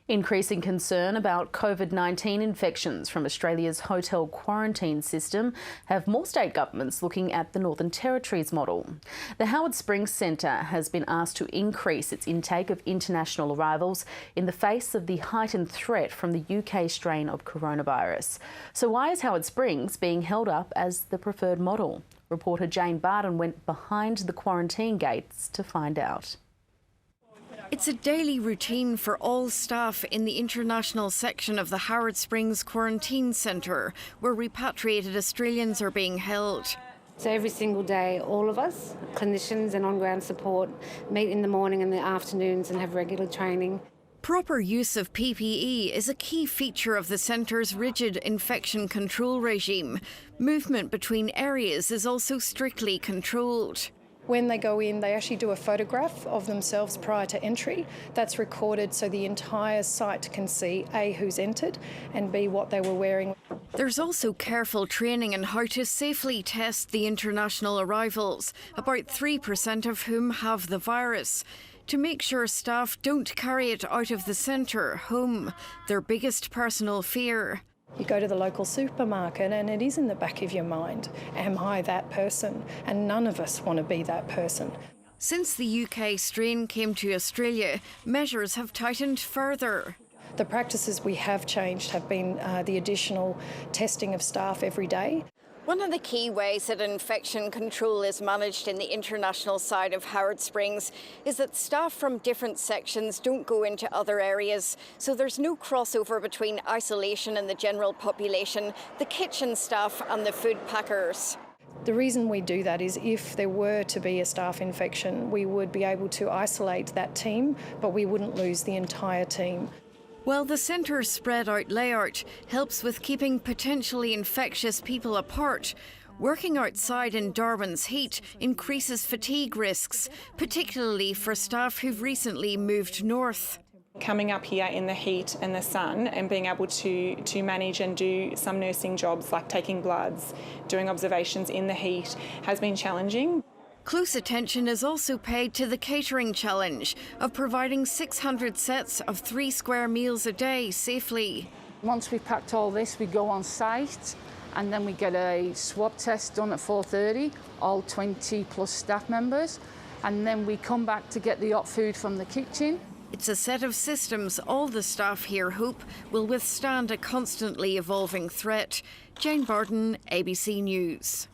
Increasing concern about COVID-19 infections from Australia's hotel quarantine system have more state governments looking at the Northern Territory's model. The Howard Springs Centre has been asked to increase its intake of international arrivals in the face of the heightened threat from the UK strain of coronavirus. So why is Howard Springs being held up as the preferred model? Reporter Jane Barden went behind the quarantine gates to find out. It's a daily routine for all staff in the international section of the Howard Springs Quarantine Centre, where repatriated Australians are being held. So every single day, all of us, clinicians and on-ground support, meet in the morning and the afternoons and have regular training. Proper use of PPE is a key feature of the centre's rigid infection control regime. Movement between areas is also strictly controlled. When they go in, they actually do a photograph of themselves prior to entry. That's recorded so the entire site can see A, who's entered, and B, what they were wearing. There's also careful training in how to safely test the international arrivals, about 3% of whom have the virus, to make sure staff don't carry it out of the centre home, their biggest personal fear. You go to the local supermarket and it is in the back of your mind, am I that person? And none of us want to be that person. Since the UK strain came to Australia, measures have tightened further. The practices we have changed have been the additional testing of staff every day. One of the key ways that infection control is managed in the international side of Howard Springs is that staff from different sections don't go into other areas, so there's no crossover between isolation and the general population, the kitchen staff and the food packers. The reason we do that is if there were to be a staff infection, we would be able to isolate that team, but we wouldn't lose the entire team. Well, the centre's spread-out layout helps with keeping potentially infectious people apart. Working outside in Darwin's heat increases fatigue risks, particularly for staff who've recently moved north. Coming up here in the heat and the sun and being able to manage and do some nursing jobs like taking bloods, doing observations in the heat has been challenging. Close attention is also paid to the catering challenge of providing 600 sets of 3 square meals a day safely. Once we've packed all this, we go on site and then we get a swab test done at 4:30, all 20 plus staff members, and then we come back to get the hot food from the kitchen. It's a set of systems all the staff here hope will withstand a constantly evolving threat. Jane Barden, ABC News.